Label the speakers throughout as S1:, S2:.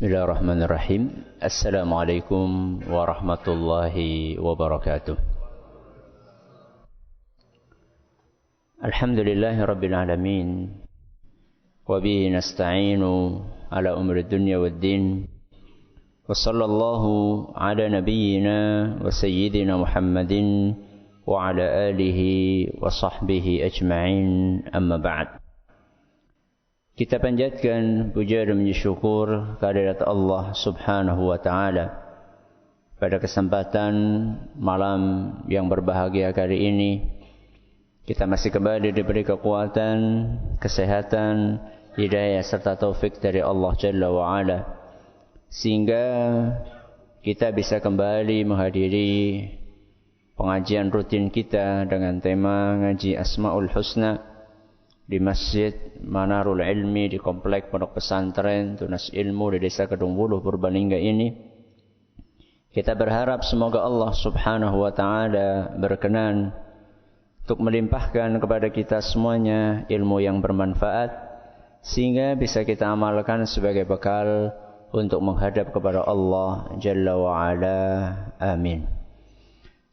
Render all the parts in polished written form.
S1: Bismillahirrahmanirrahim. Assalamualaikum warahmatullahi wabarakatuh. Alhamdulillahi rabbil alamin. Wa bihi nasta'inu ala umri dunya waddin. Wa sallallahu ala nabiyyina wa sayyidina Muhammadin wa ala alihi wa sahbihi ajma'in, amma ba'd. Kita panjatkan puja dan syukur kehadirat Allah Subhanahu wa taala pada kesempatan malam yang berbahagia kali ini. Kita masih kembali diberi kekuatan, kesehatan, hidayah serta taufik dari Allah Jalla wa Ala, sehingga kita bisa kembali menghadiri pengajian rutin kita dengan tema ngaji Asmaul Husna di Masjid Manarul Ilmi di Komplek Pondok Pesantren Tunas Ilmu di Desa Kedung Wuluh Purbalingga ini. Kita berharap semoga Allah Subhanahu wa taala berkenan untuk melimpahkan kepada kita semuanya ilmu yang bermanfaat, sehingga bisa kita amalkan sebagai bekal untuk menghadap kepada Allah Jalla wa Ala. Amin.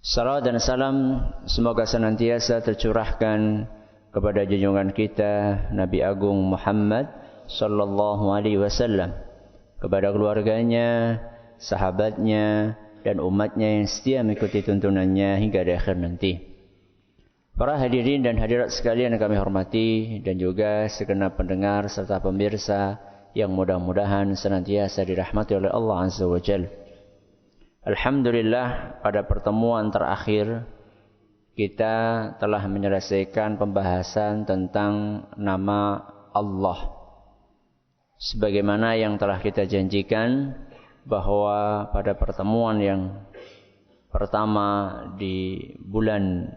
S1: Salawat dan salam semoga senantiasa tercurahkan kepada junjungan kita Nabi Agung Muhammad sallallahu alaihi wasallam, kepada keluarganya, sahabatnya, dan umatnya yang setia mengikuti tuntunannya hingga di akhir nanti. Para hadirin dan hadirat sekalian yang kami hormati, dan juga segenap pendengar serta pemirsa yang mudah-mudahan senantiasa dirahmati oleh Allah Azza wa Jalla. Alhamdulillah, pada pertemuan terakhir kita telah menyelesaikan pembahasan tentang nama Allah. Sebagaimana yang telah kita janjikan bahwa pada pertemuan yang pertama di bulan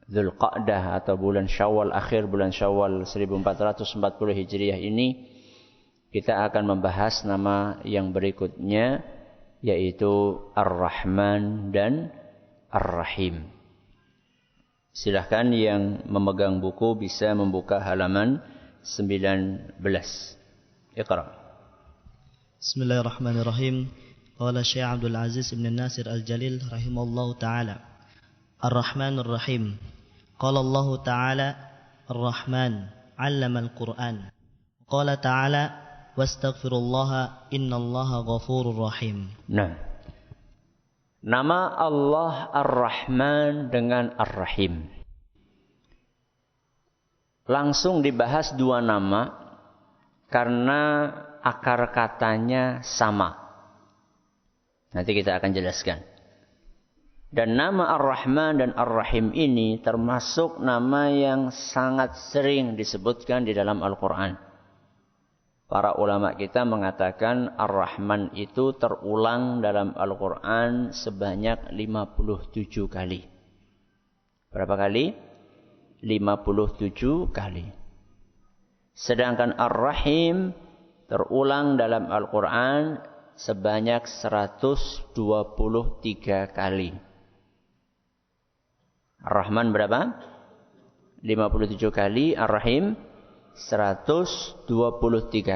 S1: Dzulqa'dah atau bulan Syawal, akhir bulan Syawal 1440 Hijriah ini, kita akan membahas nama yang berikutnya, yaitu Ar-Rahman dan Ar-Rahim. Silahkan yang memegang buku bisa membuka halaman 19. Iqra.
S2: Bismillahirrahmanirrahim. Qala Syekh Abdul Aziz Ibn Nasir Al-Jalil rahimahullahu ta'ala. Ar-Rahmanur Rahim. Qala Allah ta'ala Ar-Rahman 'allama al-Qur'an. Qala ta'ala wastaghfirullaha innallaha ghafurur rahim.
S1: Nah, nama Allah Ar-Rahman dengan Ar-Rahim langsung dibahas dua nama karena akar katanya sama. Nanti kita akan jelaskan. Dan nama Ar-Rahman dan Ar-Rahim ini termasuk nama yang sangat sering disebutkan di dalam Al-Quran. Para ulama kita mengatakan Ar-Rahman itu terulang dalam Al-Quran sebanyak 57 kali. Berapa kali? 57 kali. Sedangkan Ar-Rahim terulang dalam Al-Quran sebanyak 123 kali. Ar-Rahman berapa? 57 kali. Ar-Rahim 123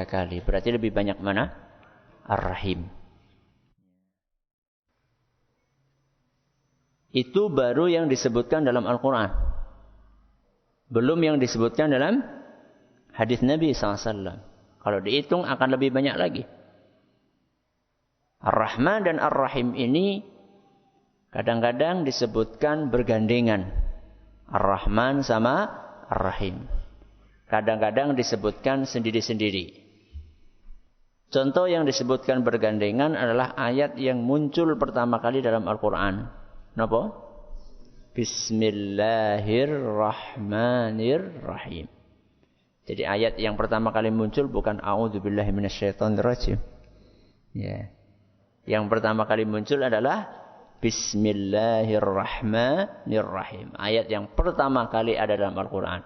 S1: kali. Berarti lebih banyak mana? Ar-Rahim. Itu baru yang disebutkan dalam Al-Quran. Belum yang disebutkan dalam hadis Nabi SAW. Kalau dihitung akan lebih banyak lagi. Ar-Rahman dan Ar-Rahim ini kadang-kadang disebutkan bergandengan. Ar-Rahman sama Ar-Rahim. Kadang-kadang disebutkan sendiri-sendiri. Contoh yang disebutkan bergandengan adalah ayat yang muncul pertama kali dalam Al-Quran. Napa? Bismillahirrahmanirrahim. Jadi ayat yang pertama kali muncul bukan A'udzubillahi minasyaitonirrajim. Ya. Yang pertama kali muncul adalah Bismillahirrahmanirrahim. Ayat yang pertama kali ada dalam Al-Quran.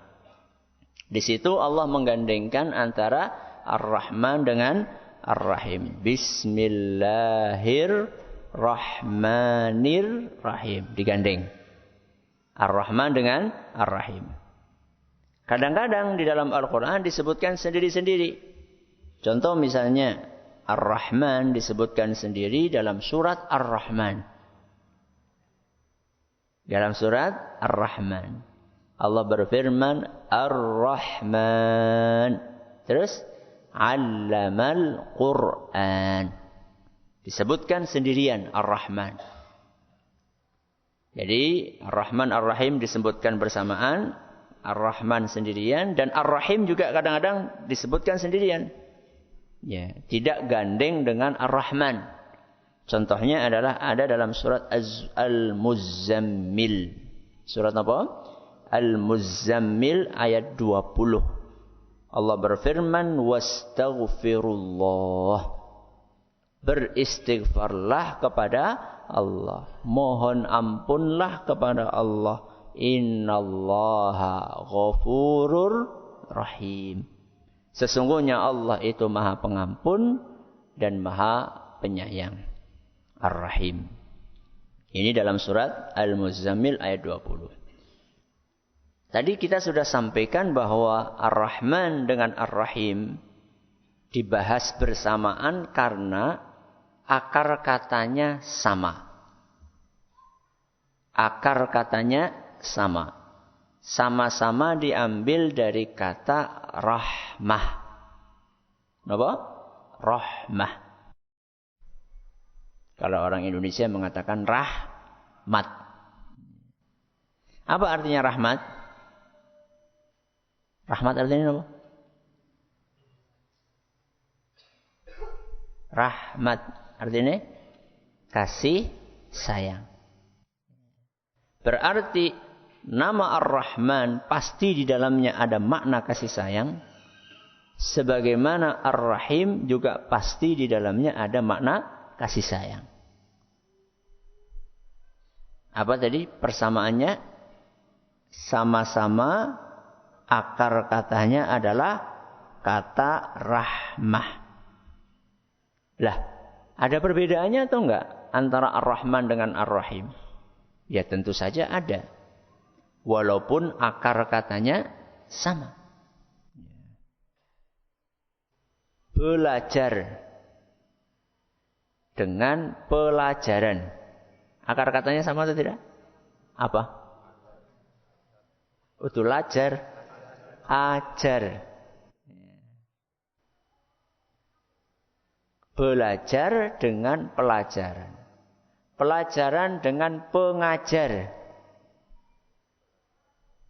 S1: Di situ Allah menggandengkan antara Ar-Rahman dengan Ar-Rahim. Bismillahirrahmanirrahim. Digandeng. Ar-Rahman dengan Ar-Rahim. Kadang-kadang di dalam Al-Quran disebutkan sendiri-sendiri. Contoh misalnya Ar-Rahman disebutkan sendiri dalam surat Ar-Rahman. Dalam surat Ar-Rahman. Allah berfirman Ar-Rahman. Terus 'allamal Qur'an. Disebutkan sendirian Ar-Rahman. Jadi Ar-Rahman Ar-Rahim disebutkan bersamaan, Ar-Rahman sendirian, dan Ar-Rahim juga kadang-kadang disebutkan sendirian. Ya, tidak gandeng dengan Ar-Rahman. Contohnya adalah ada dalam surat Al-Muzzammil. Surat apa? Al-Muzzammil ayat 20. Allah berfirman wastaghfirullah. Beristighfarlah kepada Allah. Mohon ampunlah kepada Allah. Innallaha ghafurur rahim. Sesungguhnya Allah itu maha pengampun dan maha penyayang. Ar-Rahim. Ini dalam surat Al-Muzzammil ayat 20. Tadi kita sudah sampaikan bahwa Ar-Rahman dengan Ar-Rahim dibahas bersamaan karena akar katanya sama. Akar katanya sama. Sama-sama diambil dari kata rahmah. Apa? Rahmah. Kalau orang Indonesia mengatakan rahmat. Apa artinya rahmat? Rahmat artinya apa? Rahmat artinya kasih sayang. Berarti nama Ar-Rahman pasti di dalamnya ada makna kasih sayang. Sebagaimana Ar-Rahim juga pasti di dalamnya ada makna kasih sayang. Apa tadi persamaannya? Sama-sama akar katanya adalah kata rahmah. Lah, ada perbedaannya atau enggak antara Ar-Rahman dengan Ar-Rahim? Ya tentu saja ada. Walaupun akar katanya sama. Belajar dengan pelajaran. Akar katanya sama atau tidak? Apa? Betul, ajar. Ajar. Belajar dengan pelajaran. Pelajaran dengan pengajar.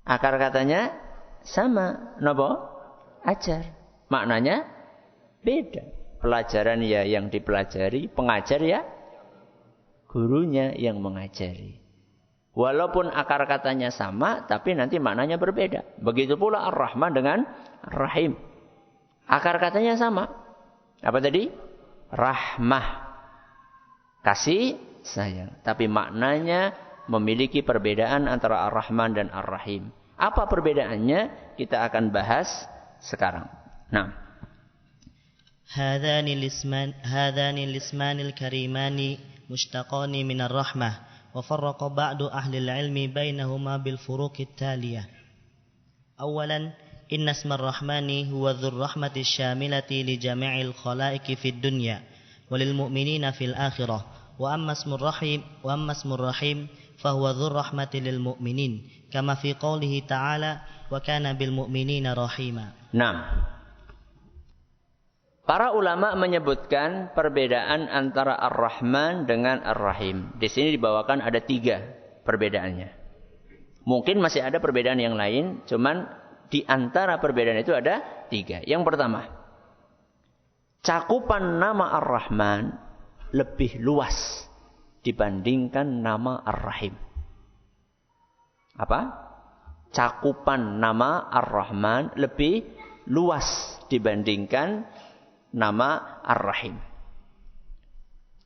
S1: Akar katanya sama. Napa? Ajar. Maknanya beda. Pelajaran ya yang dipelajari, pengajar ya gurunya yang mengajari. Walaupun akar katanya sama, tapi nanti maknanya berbeda. Begitu pula Ar-Rahman dengan Ar-Rahim. Akar katanya sama. Apa tadi? Rahmah. Kasih sayang. Tapi maknanya memiliki perbedaan antara Ar-Rahman dan Ar-Rahim. Apa perbedaannya? Kita akan bahas sekarang. Nah.
S2: هذان الاسمان الكريمان مشتقان من الرحمة وفرق بعض أهل العلم بينهما بالفروق التالية. أولا إن اسم الرحمن هو ذو الرحمة الشاملة لجميع الخلائق في الدنيا وللمؤمنين في الآخرة. وأما اسم الرحيم فهو ذو الرحمة للمؤمنين كما في قوله تعالى وكان بالمؤمنين رحيما.
S1: نعم. Para ulama menyebutkan perbedaan antara Ar-Rahman dengan Ar-Rahim. Di sini dibawakan ada 3 perbedaannya. Mungkin masih ada perbedaan yang lain, cuman di antara perbedaan itu ada 3. Yang pertama, cakupan nama Ar-Rahman lebih luas dibandingkan nama Ar-Rahim. Apa? Cakupan nama Ar-Rahman lebih luas dibandingkan nama Ar-Rahim.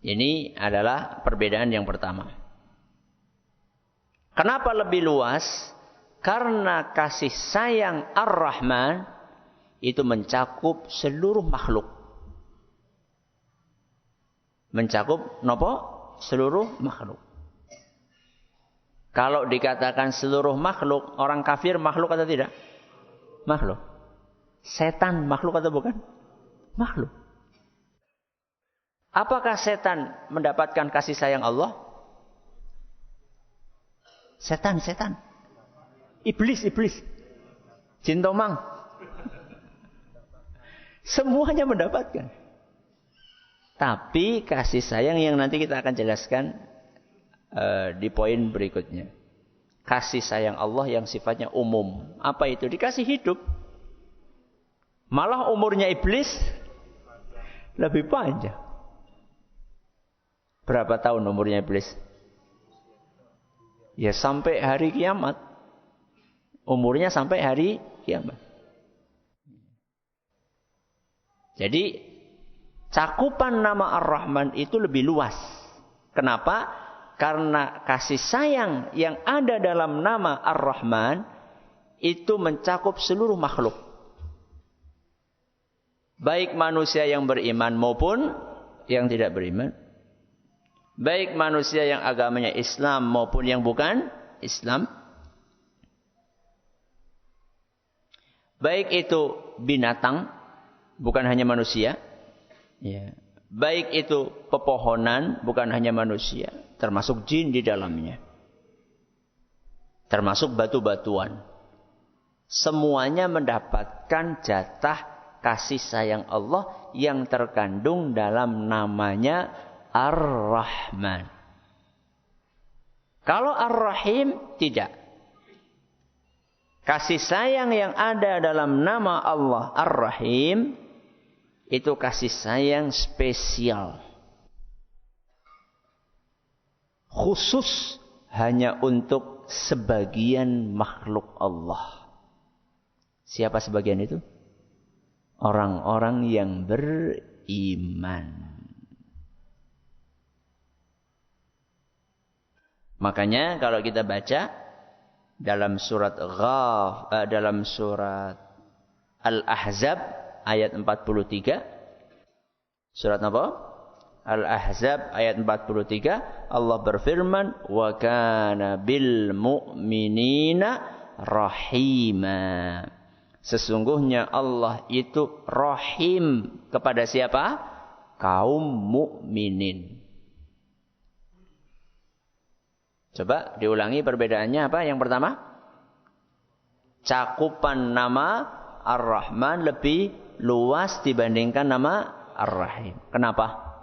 S1: Ini adalah perbedaan yang pertama. Kenapa lebih luas? Karena kasih sayang Ar-Rahman itu mencakup seluruh makhluk. Mencakup nopo? Seluruh makhluk. Kalau dikatakan seluruh makhluk, orang kafir makhluk atau tidak? Makhluk. Setan makhluk atau bukan? makhluk. Apakah setan mendapatkan kasih sayang Allah? Setan. Iblis. Jin tomang. Semuanya mendapatkan. Tapi kasih sayang yang nanti kita akan jelaskan di poin berikutnya. Kasih sayang Allah yang sifatnya umum. Apa itu? Dikasih hidup. Malah umurnya iblis lebih panjang. Berapa tahun umurnya iblis? Ya sampai hari kiamat. Umurnya sampai hari kiamat. Jadi cakupan nama Ar-Rahman itu lebih luas. Kenapa? Karena kasih sayang yang ada dalam nama Ar-Rahman itu mencakup seluruh makhluk. Baik manusia yang beriman maupun yang tidak beriman. Baik manusia yang agamanya Islam maupun yang bukan Islam. Baik itu binatang, bukan hanya manusia. Ya. Baik itu pepohonan, bukan hanya manusia. Termasuk jin di dalamnya. Termasuk batu-batuan. Semuanya mendapatkan jatah kasih sayang Allah yang terkandung dalam namanya Ar-Rahman. Kalau Ar-Rahim tidak. Kasih sayang yang ada dalam nama Allah Ar-Rahim itu kasih sayang spesial. Khusus hanya untuk sebagian makhluk Allah. Siapa sebagian itu? Orang-orang yang beriman. Makanya kalau kita baca dalam surat dalam surat Al-Ahzab ayat 43. Surat apa? Al-Ahzab ayat 43. Allah berfirman, "Wa kana bil mu'minina rahima." Sesungguhnya Allah itu rahim kepada siapa? Kaum mukminin. Coba diulangi perbedaannya apa? Yang pertama, cakupan nama Ar-Rahman lebih luas dibandingkan nama Ar-Rahim. Kenapa?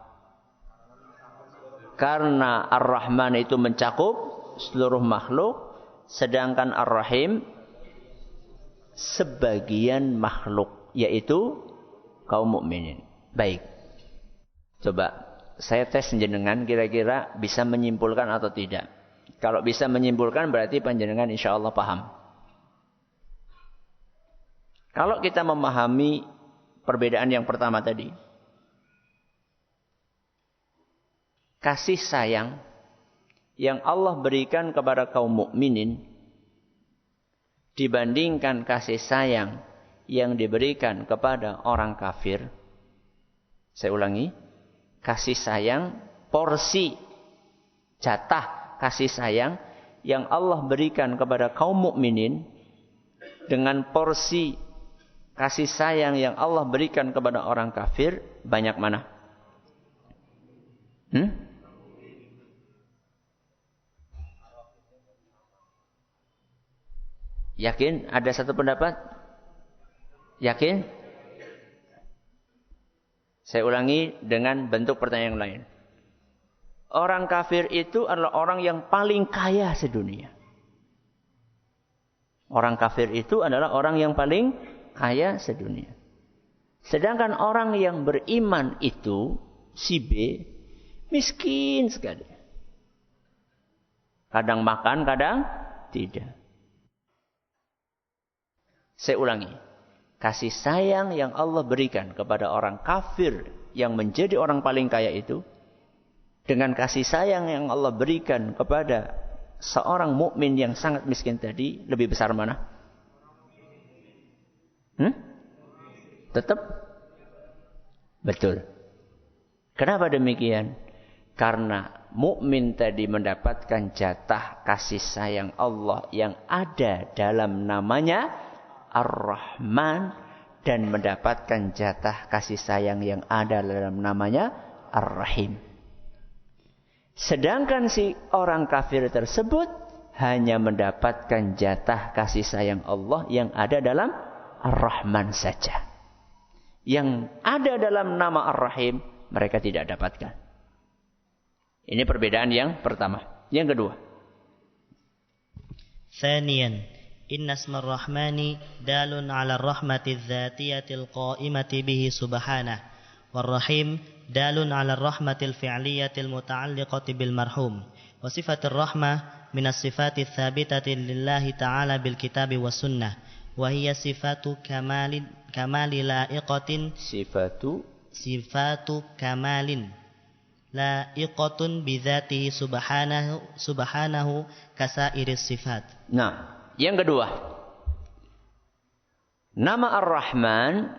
S1: Karena Ar-Rahman itu mencakup seluruh makhluk, sedangkan Ar-Rahim sebagian makhluk, yaitu kaum mukminin. Baik. Coba saya tes jenengan kira-kira bisa menyimpulkan atau tidak. Kalau bisa menyimpulkan berarti panjenengan insya Allah paham. Kalau kita memahami perbedaan yang pertama tadi. Kasih sayang yang Allah berikan kepada kaum mukminin dibandingkan kasih sayang yang diberikan kepada orang kafir. Saya ulangi. Kasih sayang, porsi, jatah kasih sayang yang Allah berikan kepada kaum mukminin dengan porsi kasih sayang yang Allah berikan kepada orang kafir, banyak mana? Yakin? Ada satu pendapat? Yakin? Saya ulangi dengan bentuk pertanyaan yang lain. Orang kafir itu adalah orang yang paling kaya sedunia. Orang kafir itu adalah orang yang paling kaya sedunia. Sedangkan orang yang beriman itu, si B, miskin sekali. Kadang makan, kadang tidak. Saya ulangi. Kasih sayang yang Allah berikan kepada orang kafir yang menjadi orang paling kaya itu, dengan kasih sayang yang Allah berikan kepada seorang mukmin yang sangat miskin tadi, lebih besar mana? Tetap? Betul. Kenapa demikian? Karena mukmin tadi mendapatkan jatah kasih sayang Allah yang ada dalam namanya Ar-Rahman, dan mendapatkan jatah kasih sayang yang ada dalam namanya Ar-Rahim. Sedangkan si orang kafir tersebut hanya mendapatkan jatah kasih sayang Allah yang ada dalam Ar-Rahman saja. Yang ada dalam nama Ar-Rahim mereka tidak dapatkan. Ini perbedaan yang pertama. Yang kedua.
S2: Thaniyan, inna asma ar-Rahmani dalun ala ar-rahmati adh-dhatiyati al-qa'imati bihi subhanahu. War-Rahim dalun ala ar-rahmati al-fi'liyati al-muta'alliqati bil marhum. Wa sifatir rahmah min as-sifati ats-tsabitati lillahi ta'ala bil kitabi was sunnah. Wa hiya sifatu kamali la'iqatin sifatu kamalin la'iqatun bidzatihi subhanahu kasairis sifat.
S1: Nah, yang kedua. Nama Ar-Rahman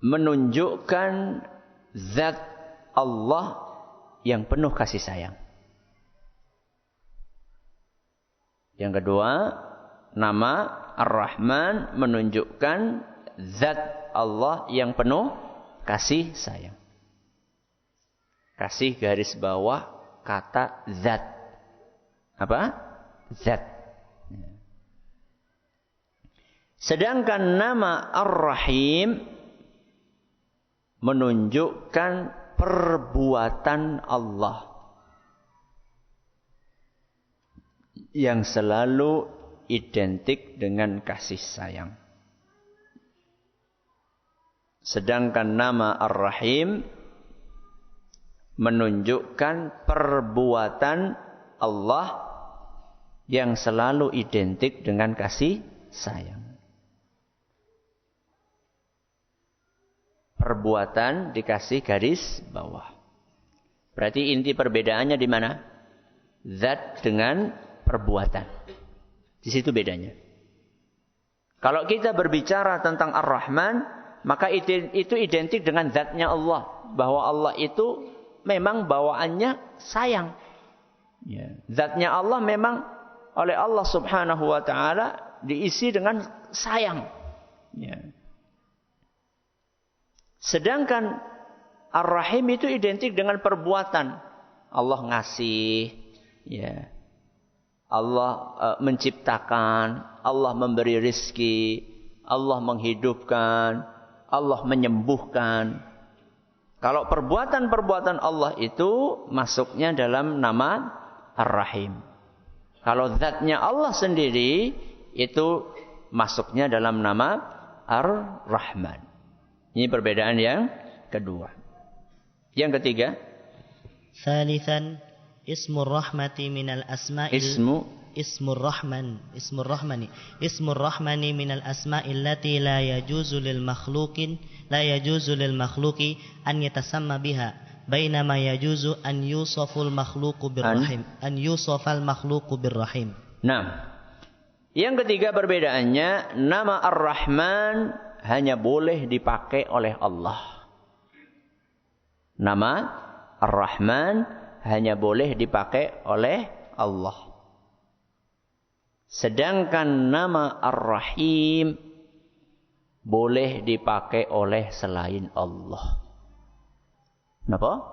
S1: menunjukkan zat Allah yang penuh kasih sayang. Yang kedua, nama Ar-Rahman menunjukkan zat Allah yang penuh kasih sayang. Kasih garis bawah kata zat. Apa? Zat. Sedangkan nama Ar-Rahim menunjukkan perbuatan Allah yang selalu identik dengan kasih sayang. Sedangkan nama Ar-Rahim menunjukkan perbuatan Allah yang selalu identik dengan kasih sayang. Perbuatan dikasih garis bawah. Berarti inti perbedaannya di mana? Zat dengan perbuatan. Di situ bedanya. Kalau kita berbicara tentang Ar-Rahman, maka itu identik dengan zatnya Allah. Bahwa Allah itu memang bawaannya sayang. Ya. Zatnya Allah memang oleh Allah subhanahu wa ta'ala diisi dengan sayang. Ya. Sedangkan Ar-Rahim itu identik dengan perbuatan. Allah ngasih. Ya. Allah menciptakan. Allah memberi rizki. Allah menghidupkan. Allah menyembuhkan. Kalau perbuatan-perbuatan Allah itu masuknya dalam nama Ar-Rahim. Kalau zatnya Allah sendiri itu masuknya dalam nama Ar-Rahman. Ini perbedaan yang kedua. Yang ketiga.
S2: Thalithan, ismur rahmati minal asma'il. Ismur rahmani minal asma'il lati la yajuzu lil makhluqi an yatasamma biha bainama yajuzu an yusafal makhluqu birrahim.
S1: Nah, yang ketiga perbedaannya, nama Ar-Rahman hanya boleh dipakai oleh Allah. Nama Ar-Rahman hanya boleh dipakai oleh Allah. Sedangkan nama Ar-Rahim boleh dipakai oleh selain Allah. Kenapa?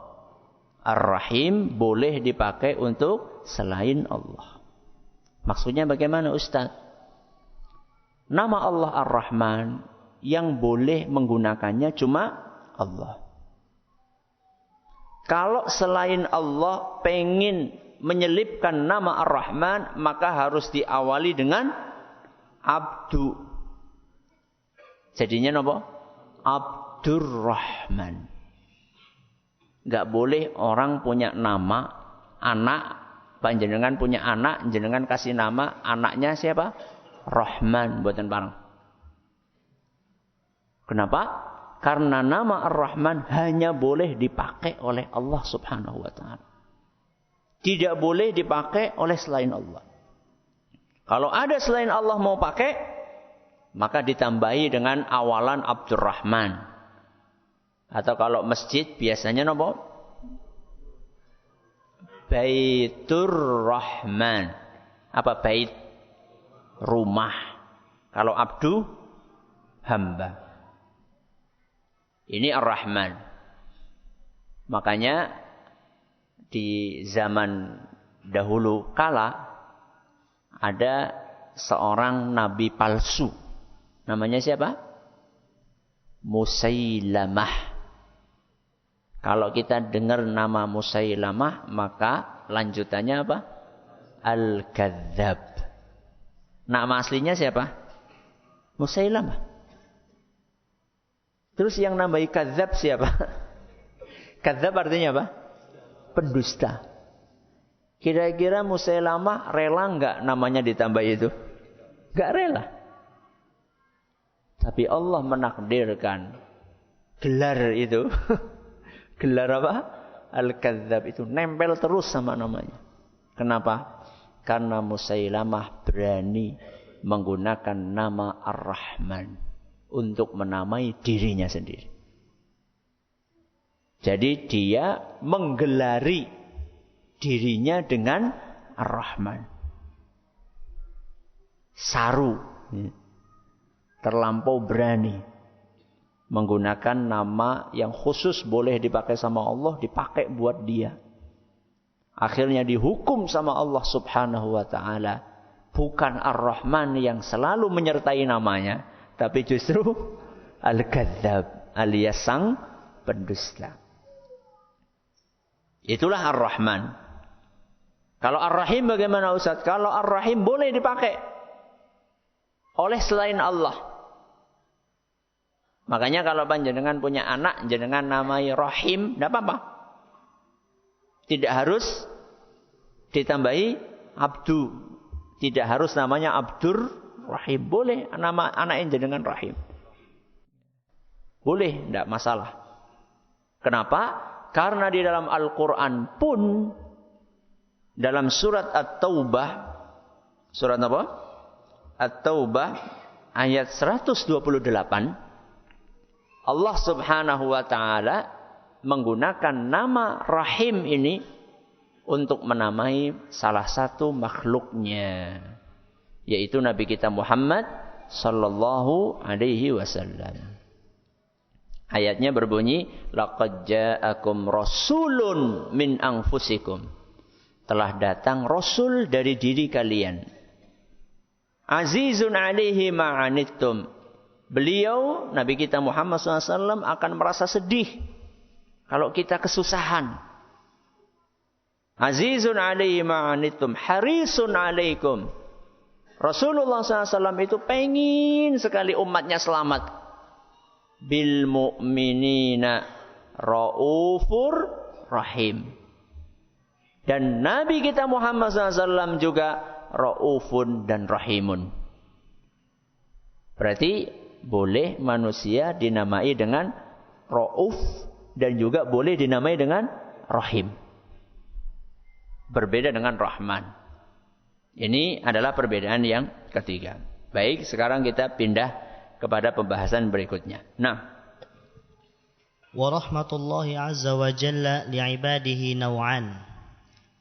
S1: Ar-Rahim boleh dipakai untuk selain Allah. Maksudnya bagaimana Ustaz? Nama Allah Ar-Rahman yang boleh menggunakannya cuma Allah. Kalau selain Allah pengen menyelipkan nama Ar-Rahman, maka harus diawali dengan Abdu. Jadinya apa? Abdurrahman. Enggak boleh orang punya nama, anak, panjenengan punya anak, jenengan kasih nama, anaknya siapa? Rahman, buatan barang. Kenapa? Karena nama Ar-Rahman hanya boleh dipakai oleh Allah subhanahu wa ta'ala. Tidak boleh dipakai oleh selain Allah. Kalau ada selain Allah mau pakai, maka ditambahi dengan awalan Abdurrahman. Atau kalau masjid biasanya apa? Baitur Rahman. Apa bait? Rumah. Kalau Abdu, hamba. Ini Ar-Rahman. Makanya di zaman dahulu kala ada seorang nabi palsu. Namanya siapa? Musailamah. Kalau kita dengar nama Musailamah, maka lanjutannya apa? Al-Kadzdzab. Nama aslinya siapa? Musailamah. Terus yang nambahi kadzdzab siapa? Kadzdzab artinya apa? Pendusta. Kira-kira Musailamah rela enggak namanya ditambah itu? Enggak rela. Tapi Allah menakdirkan gelar itu. Gelar apa? Al-Kadzdzab itu nempel terus sama namanya. Kenapa? Karena Musailamah berani menggunakan nama Ar-Rahman untuk menamai dirinya sendiri. Jadi dia menggelari dirinya dengan Ar-Rahman. Saru. Terlampau berani. Menggunakan nama yang khusus boleh dipakai sama Allah, dipakai buat dia. Akhirnya dihukum sama Allah subhanahu wa ta'ala. Bukan Ar-Rahman yang selalu menyertai namanya. Tapi justru Al-Kadzdzab alias sang pendusta. Itulah Ar-Rahman. Kalau Ar-Rahim bagaimana Ustaz? Kalau Ar-Rahim boleh dipakai oleh selain Allah. Makanya kalau panjenengan punya anak, jenengan namai Rahim, tidak apa-apa. Tidak harus ditambahi Abdu. Tidak harus namanya Abdur Rahim. Boleh nama anak yang jenengan Rahim. Boleh, tidak masalah. Kenapa? Karena di dalam Al-Quran pun, dalam surat At-Taubah, surat apa? At-Taubah, ayat 128, Allah subhanahu wa ta'ala menggunakan nama Rahim ini untuk menamai salah satu makhluknya, yaitu Nabi kita Muhammad sallallahu alaihi wasallam. Ayatnya berbunyi, laqad ja'akum rasulun min anfusikum. Telah datang rasul dari diri kalian. Azizun alaihi ma'anittum. Beliau, Nabi kita Muhammad SAW akan merasa sedih kalau kita kesusahan. Azizun alaihi ma'anittum. Harisun alaikum. Rasulullah SAW itu pengen sekali umatnya selamat. Bil mu'minina raufur rahim. Dan Nabi kita Muhammad SAW juga raufun dan rahimun. Berarti boleh manusia dinamai dengan rauf dan juga boleh dinamai dengan rahim. Berbeda dengan rahman. Ini adalah perbedaan yang ketiga. Baik, sekarang kita pindah kepada pembahasan berikutnya. Nah,
S2: wa rahmatullahi azza wa jalla li'ibadihi naw'an.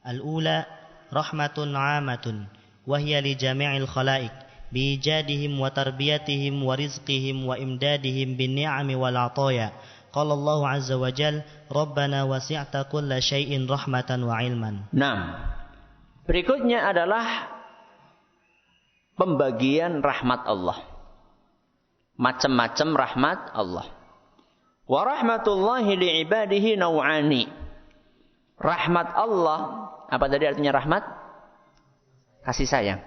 S2: Al-ula rahmatun 'amatun wa hiya li jami'il khalaiq biijadihim wa tarbiyatihim wa rizqihim wa imdadihim bin ni'ami wal 'ataya. Qala Allah azza wa jalla rabbana wasi'ta kulla syai'in rahmatan wa 'ilman.
S1: Nah, berikutnya adalah pembagian rahmat Allah. Macam-macam rahmat Allah. Wa rahmatullahi li'ibadihi naw'ani. Rahmat Allah, apa tadi artinya rahmat? Kasih sayang.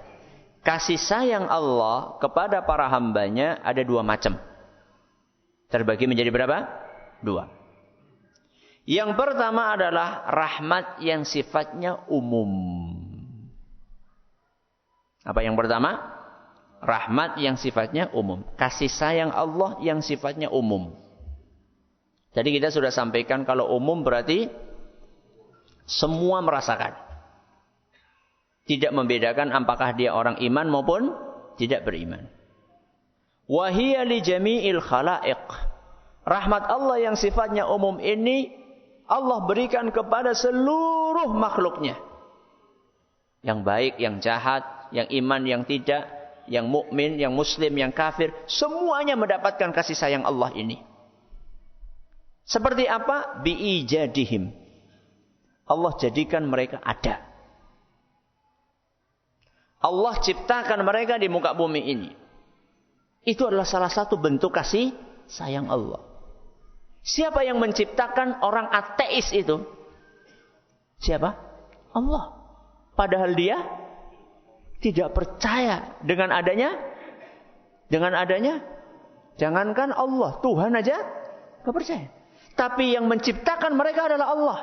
S1: Kasih sayang Allah kepada para hambanya ada dua macam. Terbagi menjadi berapa? Dua. Yang pertama adalah rahmat yang sifatnya umum. Apa yang pertama? Rahmat yang sifatnya umum. Kasih sayang Allah yang sifatnya umum. Jadi kita sudah sampaikan kalau umum berarti semua merasakan. Tidak membedakan apakah dia orang iman maupun tidak beriman. Wahiyya li jami'il khalaiq. Rahmat Allah yang sifatnya umum ini Allah berikan kepada seluruh makhluknya. Yang baik, yang jahat, yang iman, yang tidak. yang mukmin, yang muslim, yang kafir, semuanya mendapatkan kasih sayang Allah ini. Seperti apa? Bi'ijadihim. Allah jadikan mereka ada. Allah ciptakan mereka di muka bumi ini. Itu adalah salah satu bentuk kasih sayang Allah. Siapa yang menciptakan orang ateis itu? Siapa? Allah. Padahal dia tidak percaya dengan adanya. Jangankan Allah, Tuhan aja gak percaya. Tapi yang menciptakan mereka adalah Allah.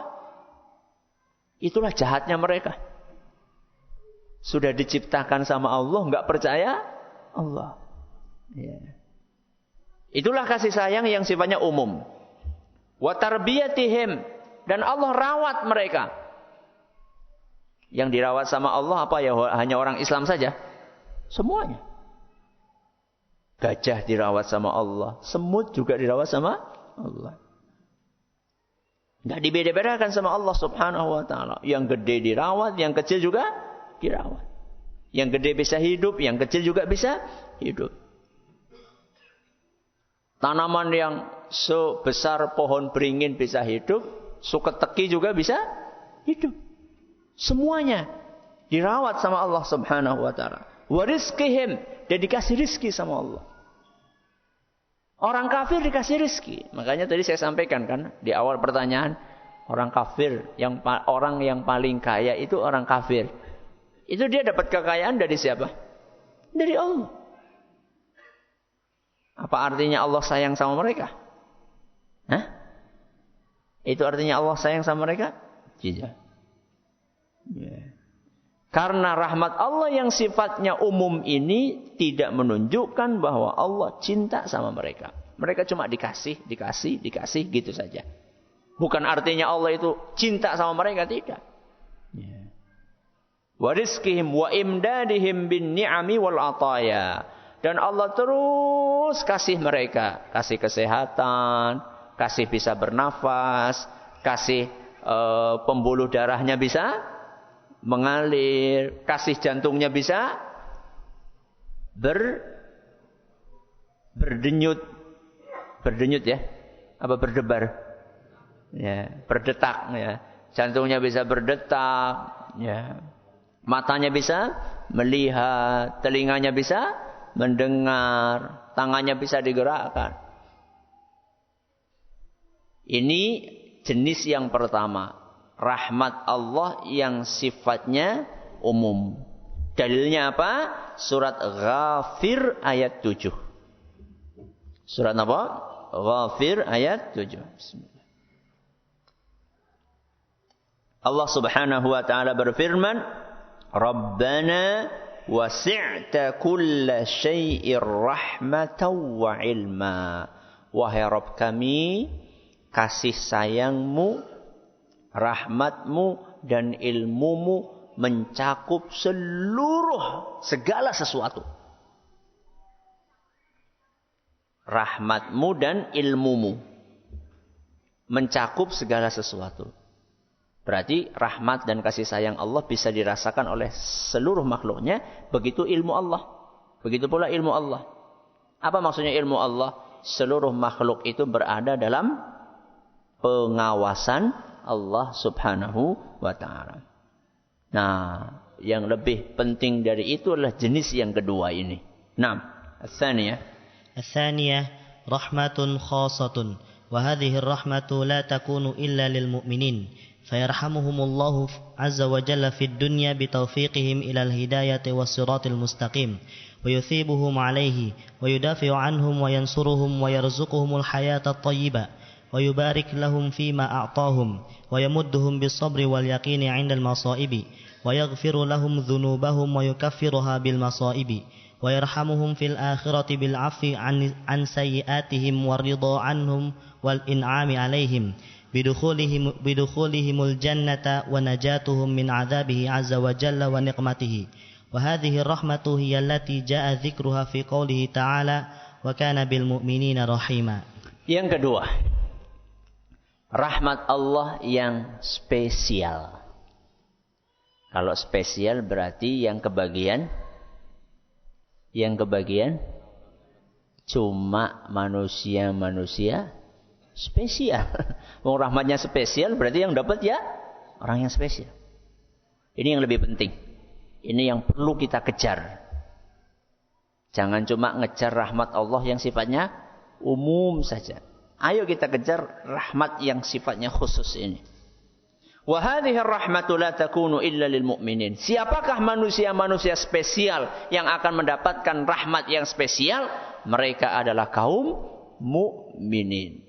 S1: Itulah jahatnya mereka. Sudah diciptakan sama Allah, gak percaya Allah. Ya. Itulah kasih sayang yang sifatnya umum. Wa tarbiyatihim, dan Allah rawat mereka. Yang dirawat sama Allah apa ya? Hanya orang Islam saja? Semuanya. Gajah dirawat sama Allah, semut juga dirawat sama Allah. Enggak dibeda-bedakan sama Allah Subhanahu wa taala. Yang gede dirawat, yang kecil juga dirawat. Yang gede bisa hidup, yang kecil juga bisa hidup. Tanaman yang sebesar pohon beringin bisa hidup, suketeki juga bisa hidup. Semuanya dirawat sama Allah Subhanahu wa taala. Wa rizqihim, dan dikasih rizki sama Allah. Orang kafir dikasih rizki. Makanya tadi saya sampaikan kan di awal pertanyaan, orang kafir, orang yang paling kaya itu orang kafir. Itu dia dapat kekayaan dari siapa? Dari Allah. Apa artinya Allah sayang sama mereka? Hah? Itu artinya Allah sayang sama mereka? Tidak. Yeah. Karena rahmat Allah yang sifatnya umum ini tidak menunjukkan bahwa Allah cinta sama mereka. Mereka cuma dikasih gitu saja. Bukan artinya Allah itu cinta sama mereka, tidak. Yeah. Wa rizqihim wa imdadihim bin ni'ami wal ataya. Dan Allah terus kasih mereka, kasih kesehatan, kasih bisa bernafas, kasih pembuluh darahnya bisa mengalir, kasih jantungnya bisa berdenyut ya, apa berdebar, ya, berdetak, ya, jantungnya bisa berdetak, ya, matanya bisa melihat, telinganya bisa mendengar, tangannya bisa digerakkan. Ini jenis yang pertama. Rahmat Allah yang sifatnya umum. Dalilnya apa? Surat Ghafir ayat 7. Surat apa? Ghafir ayat 7. Bismillah. Allah Subhanahu wa taala berfirman, Rabbana wasi'ta kulla syai'ir rahmatan wa ilma. Wahai Rabb kami, kasih sayangmu, rahmatmu dan ilmumu mencakup segala sesuatu. Rahmatmu dan ilmumu mencakup segala sesuatu. Berarti rahmat dan kasih sayang Allah bisa dirasakan oleh seluruh makhluknya. Begitu ilmu Allah. Begitu pula ilmu Allah. Apa maksudnya ilmu Allah? Seluruh makhluk itu berada dalam pengawasan Allah Subhanahu wa ta'ala. Nah, yang lebih penting dari itu adalah jenis yang kedua ini. Naam, al-thaniyah.
S2: Al-thaniyah rahmatun khasatun, wa hadhihi ar-rahmatu la takunu illa lil mu'minin. Fayarhamuhumullahu azza wa jalla fid dunya bitawfiqihim ila al-hidayati was-siratil mustaqim. ويثيبهم عليه ويدافع عنهم وينصرهم ويرزقهم الحياة الطيبة ويبارك لهم فيما أعطاهم ويمدهم بالصبر واليقين عند المصائب ويغفر لهم ذنوبهم ويكفرها بالمصائب ويرحمهم في الآخرة بالعفو عن سيئاتهم والرضا عنهم والإنعام عليهم بدخولهم الجنة ونجاتهم من عذابه عز وجل ونقمته. وهذه الرحمة هي التي جاء ذكرها في قوله تعالى وكان بالمؤمنين رحيما.
S1: Yang kedua, rahmat Allah yang spesial. Kalau spesial berarti yang kebagian Yang kebagian cuma manusia-manusia spesial. Wong rahmatnya spesial berarti yang dapat ya orang yang spesial. Ini yang lebih penting. Ini yang perlu kita kejar. Jangan cuma ngejar rahmat Allah yang sifatnya umum saja. Ayo kita kejar rahmat yang sifatnya khusus ini. Wa hadhihi ar-rahmatu la takunu illa lil mu'minin. Siapakah manusia-manusia spesial yang akan mendapatkan rahmat yang spesial? Mereka adalah kaum mukminin.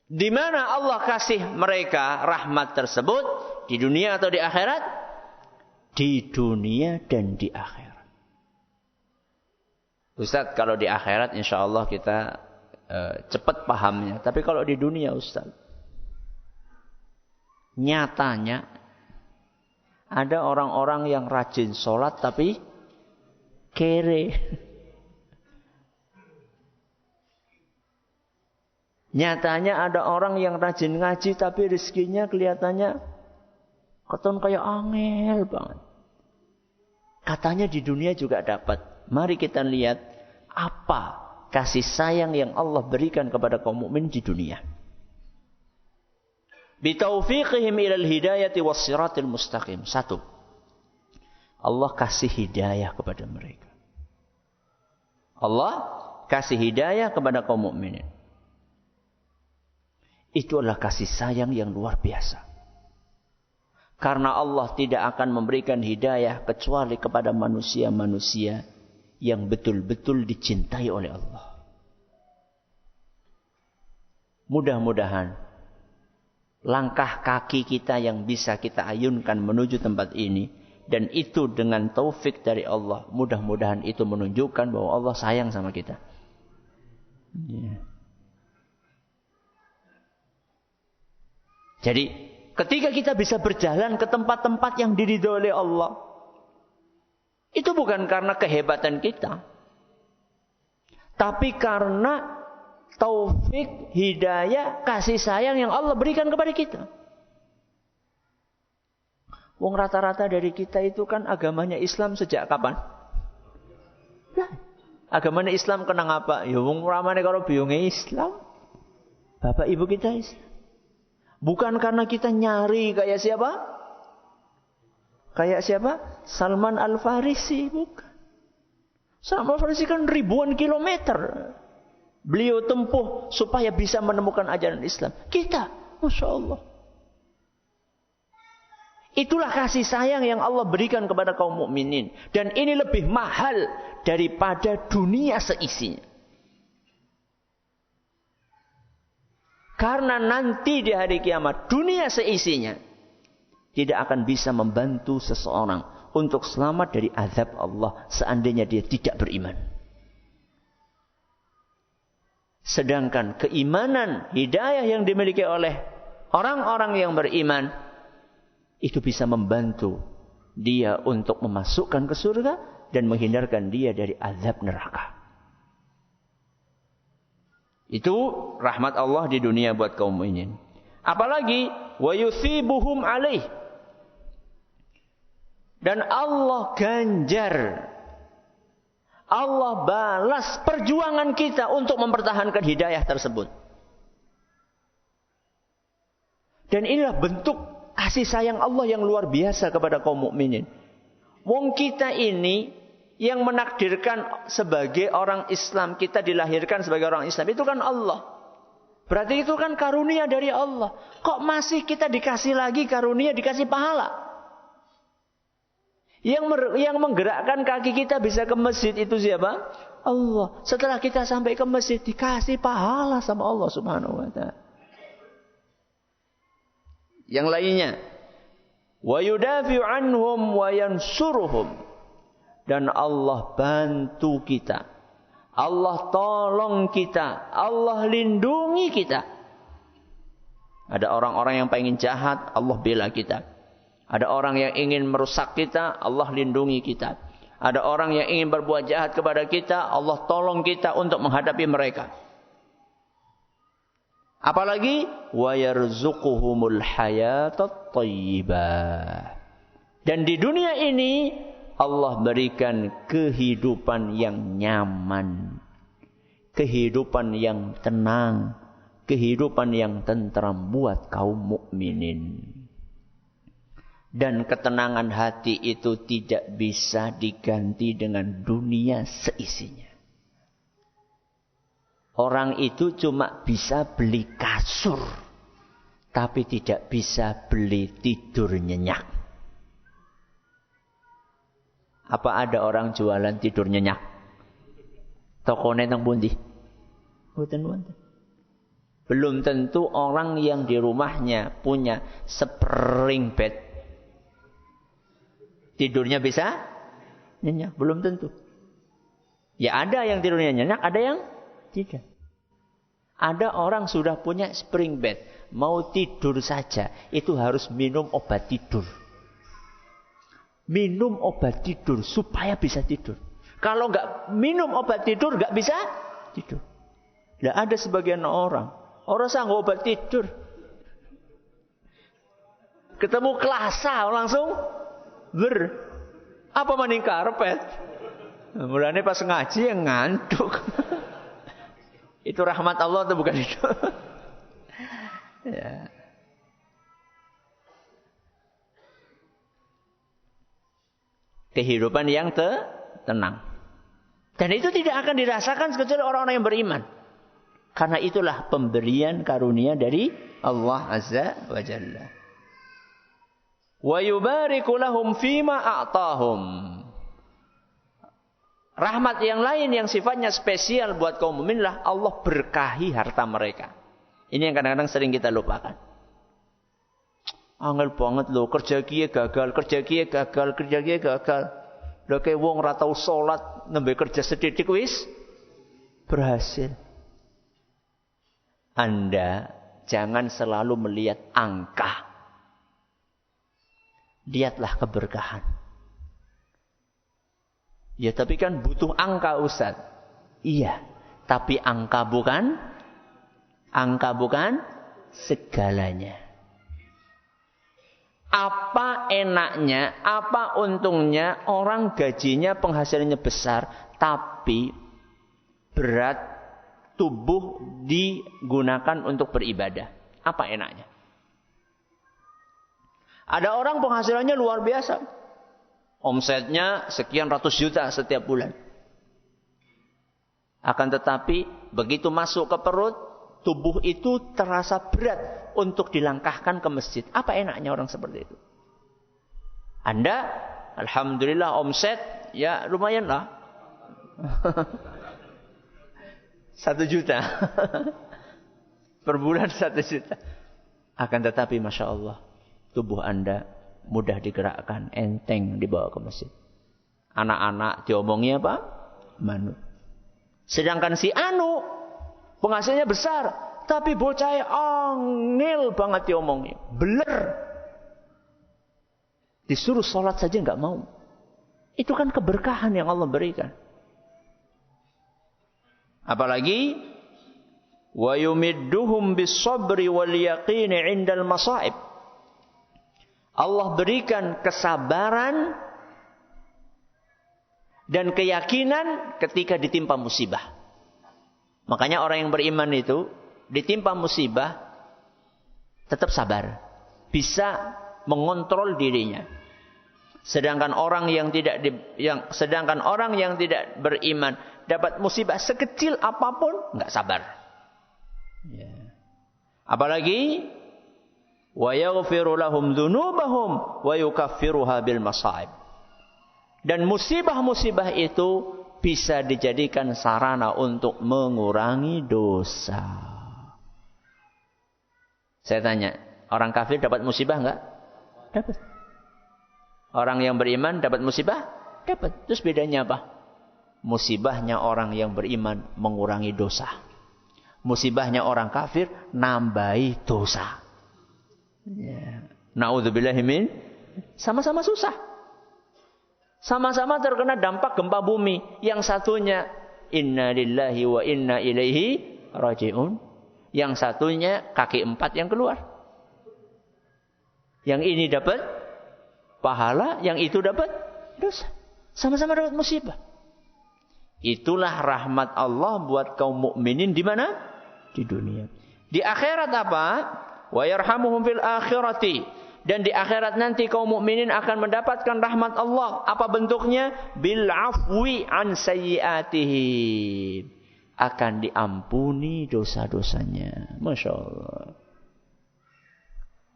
S1: Di mana Allah kasih mereka rahmat tersebut? Di dunia atau di akhirat? Di dunia dan di akhirat. Ustaz, kalau di akhirat insya Allah kita cepat pahamnya. Tapi kalau di dunia Ustaz, nyatanya ada orang-orang yang rajin sholat tapi kere. Nyatanya ada orang yang rajin ngaji tapi rezekinya kelihatannya keton kayak angel banget. Katanya di dunia juga dapat. Mari kita lihat apa kasih sayang yang Allah berikan kepada kaum mukmin di dunia. Bitaufiqihim ilal hidayati wassiratil mustaqim. 1. Allah kasih hidayah kepada mereka. Allah kasih hidayah kepada kaum mukminin. Itu adalah kasih sayang yang luar biasa. Karena Allah tidak akan memberikan hidayah kecuali kepada manusia-manusia yang betul-betul dicintai oleh Allah. Mudah-mudahan langkah kaki kita yang bisa kita ayunkan menuju tempat ini, dan itu dengan taufik dari Allah, mudah-mudahan itu menunjukkan bahwa Allah sayang sama kita. Jadi ketika kita bisa berjalan ke tempat-tempat yang diridhoi oleh Allah, itu bukan karena kehebatan kita, tapi karena taufik, hidayah, kasih sayang yang Allah berikan kepada kita. Wong rata-rata dari kita itu kan agamanya Islam sejak kapan? Nah, agamanya Islam kenang apa? Ya wong ramane karo biyunge Islam. Bapak ibu kita Islam. Bukan karena kita nyari kayak siapa? Kayak siapa? Salman Al-Farisi, bukan. Salman Al-Farisi kan ribuan kilometer beliau tempuh supaya bisa menemukan ajaran Islam. Kita, Masya Allah. Itulah kasih sayang yang Allah berikan kepada kaum mukminin. Dan ini lebih mahal daripada dunia seisinya. Karena nanti di hari kiamat, dunia seisinya tidak akan bisa membantu seseorang untuk selamat dari azab Allah seandainya dia tidak beriman. Sedangkan keimanan, hidayah yang dimiliki oleh orang-orang yang beriman, itu bisa membantu dia untuk memasukkan ke surga dan menghindarkan dia dari azab neraka. Itu rahmat Allah di dunia buat kaum mukminin. Apalagi wa yusibuhum alaih. Dan Allah ganjar, Allah balas perjuangan kita untuk mempertahankan hidayah tersebut. Dan inilah bentuk kasih sayang Allah yang luar biasa kepada kaum mukminin. Wong kita ini yang menakdirkan sebagai orang Islam, kita dilahirkan sebagai orang Islam, itu kan Allah. Berarti itu kan karunia dari Allah. Kok masih kita dikasih lagi karunia, dikasih pahala? Yang menggerakkan kaki kita bisa ke masjid itu siapa? Allah. Setelah kita sampai ke masjid, dikasih pahala sama Allah Subhanahu wa ta'ala. Yang lainnya, wa yudafi'u anhum wa yansuruhum. Dan Allah bantu kita, Allah tolong kita, Allah lindungi kita. Ada orang-orang yang pengen jahat, Allah bela kita. Ada orang yang ingin merusak kita, Allah lindungi kita. Ada orang yang ingin berbuat jahat kepada kita, Allah tolong kita untuk menghadapi mereka. Apalagi wa yarzuquhumul hayatat thayyibah. Dan di dunia ini Allah berikan kehidupan yang nyaman, kehidupan yang tenang, kehidupan yang tentram buat kaum mukminin. Dan ketenangan hati itu tidak bisa diganti dengan dunia seisinya. Orang itu cuma bisa beli kasur, tapi tidak bisa beli tidur nyenyak. Apa ada orang jualan tidur nyenyak? Tokone nang pundi? Mboten. Belum tentu orang yang di rumahnya punya spring bed tidurnya bisa nyenyak, belum tentu. Ya ada yang tidurnya nyenyak, ada yang tidak. Ada orang sudah punya spring bed, mau tidur saja itu harus minum obat tidur. Minum obat tidur supaya bisa tidur. Kalau nggak minum obat tidur nggak bisa tidur. Nah, ada sebagian orang sanggup obat tidur, ketemu kelasa langsung apa maning karpet. Mulane pas ngaji yang ngantuk. Itu rahmat Allah atau bukan itu? Ya. Kehidupan yang tenang. Dan itu tidak akan dirasakan kecuali orang-orang yang beriman. Karena itulah pemberian karunia dari Allah Azza wa Jalla. Wa yubariku lahum fima a'tahum. Rahmat yang lain yang sifatnya spesial buat kaum mukmin lah Allah berkahi harta mereka. Ini yang kadang-kadang sering kita lupakan. Angel banget loh, kerja kiye gagal. Lha kaya wong ora tau salat nembe kerja sedidik wis berhasil. Anda jangan selalu melihat angka. Lihatlah keberkahan. Ya tapi kan butuh angka Ustaz. Iya, tapi angka bukan segalanya. Apa enaknya, apa untungnya orang gajinya penghasilannya besar tapi berat tubuh digunakan untuk beribadah. Apa enaknya? Ada orang penghasilannya luar biasa. Omsetnya sekian ratus juta setiap bulan. Akan tetapi begitu masuk ke perut, tubuh itu terasa berat untuk dilangkahkan ke masjid. Apa enaknya orang seperti itu? Anda, alhamdulillah omset, ya lumayan lah. 1 juta. Per bulan 1 juta. Akan tetapi Masya Allah, tubuh Anda mudah digerakkan, enteng dibawa ke masjid. Anak-anak diomongi apa? Manu. Sedangkan si Anu, penghasilannya besar, tapi bocahnya angel banget diomongi. Beler. Disuruh sholat saja nggak mau. Itu kan keberkahan yang Allah berikan. Apalagi wa yumidduhum bis-sabri wal yaqini 'indal masa'ib. Allah berikan kesabaran dan keyakinan ketika ditimpa musibah. Makanya orang yang beriman itu ditimpa musibah tetap sabar, bisa mengontrol dirinya. Sedangkan orang yang tidak beriman dapat musibah sekecil apapun enggak sabar. Ya. Apalagi wa yaghfiru lahum dzunubahum wa yukaffiruha bil masaib. Dan musibah-musibah itu bisa dijadikan sarana untuk mengurangi dosa. Saya tanya, orang kafir dapat musibah enggak? Dapat. Orang yang beriman dapat musibah? Dapat. Terus bedanya apa? Musibahnya orang yang beriman mengurangi dosa. Musibahnya orang kafir nambahi dosa. Ya. Na'udzubillahi min. Sama-sama susah. Sama-sama terkena dampak gempa bumi. Yang satunya inna lillahi wa inna ilaihi raji'un. Yang satunya kaki 4 yang keluar. Yang ini dapat pahala, yang itu dapat dosa. Sama-sama dapat musibah. Itulah rahmat Allah buat kaum mukminin di mana? Di dunia. Di akhirat apa? Wa yarhamuhum fil akhirati. Dan di akhirat nanti kaum mukminin akan mendapatkan rahmat Allah. Apa bentuknya? Bil afwi an sayyiatihim. Akan diampuni dosa-dosanya. Masya Allah.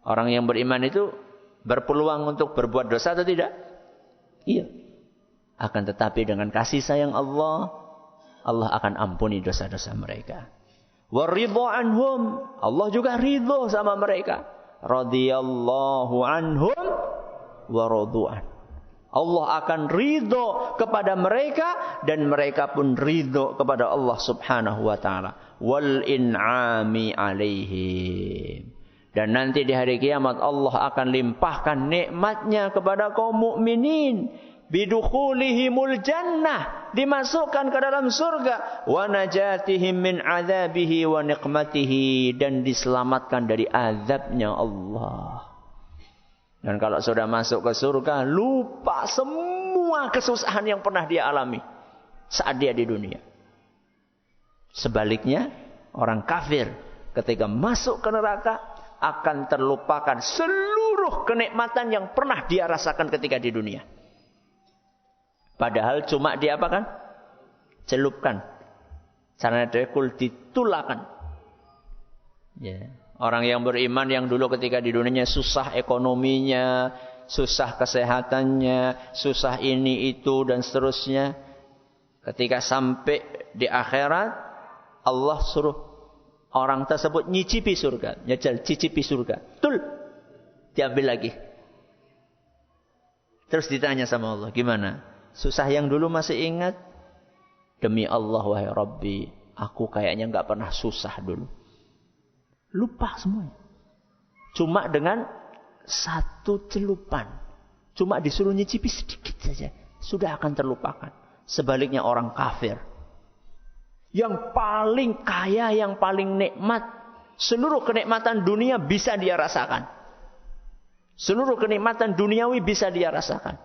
S1: Orang yang beriman itu berpeluang untuk berbuat dosa atau tidak? Iya. Akan tetapi dengan kasih sayang Allah, Allah akan ampuni dosa-dosa mereka. Waridho anhum. Allah juga ridho sama mereka. Radiyallahu anhum waradu'an. Allah akan ridho kepada mereka dan mereka pun ridho kepada Allah subhanahu wa ta'ala. Wal in'ami alaihim. Dan nanti di hari kiamat Allah akan limpahkan nikmatnya kepada kaum mukminin. Bidukhulihimul jannah. Dimasukkan ke dalam surga. Wa najatihim min azabihi wa niqmatihi. Dan diselamatkan dari azabnya Allah. Dan kalau sudah masuk ke surga, lupa semua kesusahan yang pernah dia alami saat dia di dunia. Sebaliknya, orang kafir ketika masuk ke neraka akan terlupakan seluruh kenikmatan yang pernah dia rasakan ketika di dunia. Padahal cuma diapakan? Celupkan. Caranya dekul ditulakan. Ya. Orang yang beriman yang dulu ketika di dunianya susah ekonominya, susah kesehatannya, susah ini itu dan seterusnya. Ketika sampai di akhirat, Allah suruh orang tersebut nyicipi surga. Nyajal, cicipi surga. Tul. Diambil lagi. Terus ditanya sama Allah, gimana? Susah yang dulu masih ingat? Demi Allah, wahai Rabbi, aku kayaknya gak pernah susah dulu. Lupa semuanya. Cuma dengan satu celupan. Cuma disuruh nyicipi sedikit saja. Sudah akan terlupakan. Sebaliknya orang kafir. Yang paling kaya, yang paling nikmat. Seluruh kenikmatan dunia bisa dia rasakan. Seluruh kenikmatan duniawi bisa dia rasakan.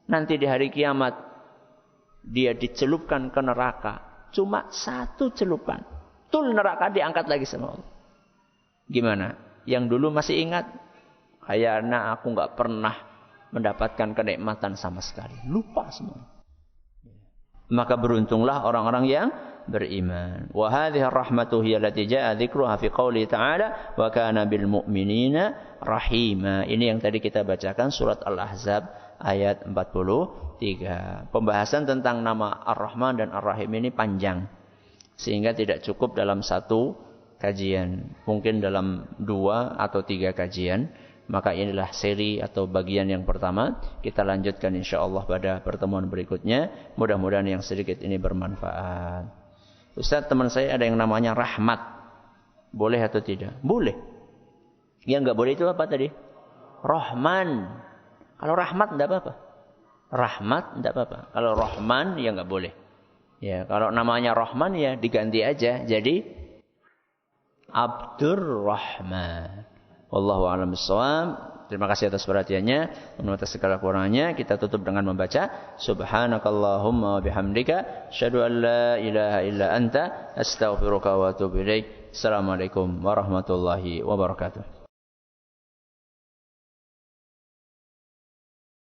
S1: Nanti di hari kiamat. Dia dicelupkan ke neraka. Cuma satu celupan. Tul neraka diangkat lagi sama Allah. Gimana? Yang dulu masih ingat? Kayaknya aku gak pernah mendapatkan kenikmatan sama sekali. Lupa semua. Maka beruntunglah orang-orang yang beriman. Wa hadhihi ar-rahmatu hiya allati jaa'a dzikruha fi qouli ta'ala wa kana bil mu'minina rahima. Ini yang tadi kita bacakan surat Al-Ahzab ayat 43. Pembahasan tentang nama Ar-Rahman dan Ar-Rahim ini panjang. Sehingga tidak cukup dalam satu kajian. Mungkin dalam 2 atau 3 kajian. Maka inilah seri atau bagian yang pertama. Kita lanjutkan insyaAllah pada pertemuan berikutnya. Mudah-mudahan yang sedikit ini bermanfaat. Ustaz, teman saya ada yang namanya Rahmat. Boleh atau tidak? Boleh. Yang enggak boleh itu apa tadi? Rahman. Kalau Rahmat tidak apa-apa. Rahmat tidak apa-apa. Kalau Rahman ya enggak boleh. Ya, kalau namanya Rahman ya diganti aja jadi Abdurrahman. Wallahu a'lam bishawab. Terima kasih atas perhatiannya. Atas segala kurangnya kita tutup dengan membaca Subhanakallahumma wa bihamdika asyhadu an la ilaha illa anta astaghfiruka wa atubu ilaik. Assalamualaikum warahmatullahi wabarakatuh.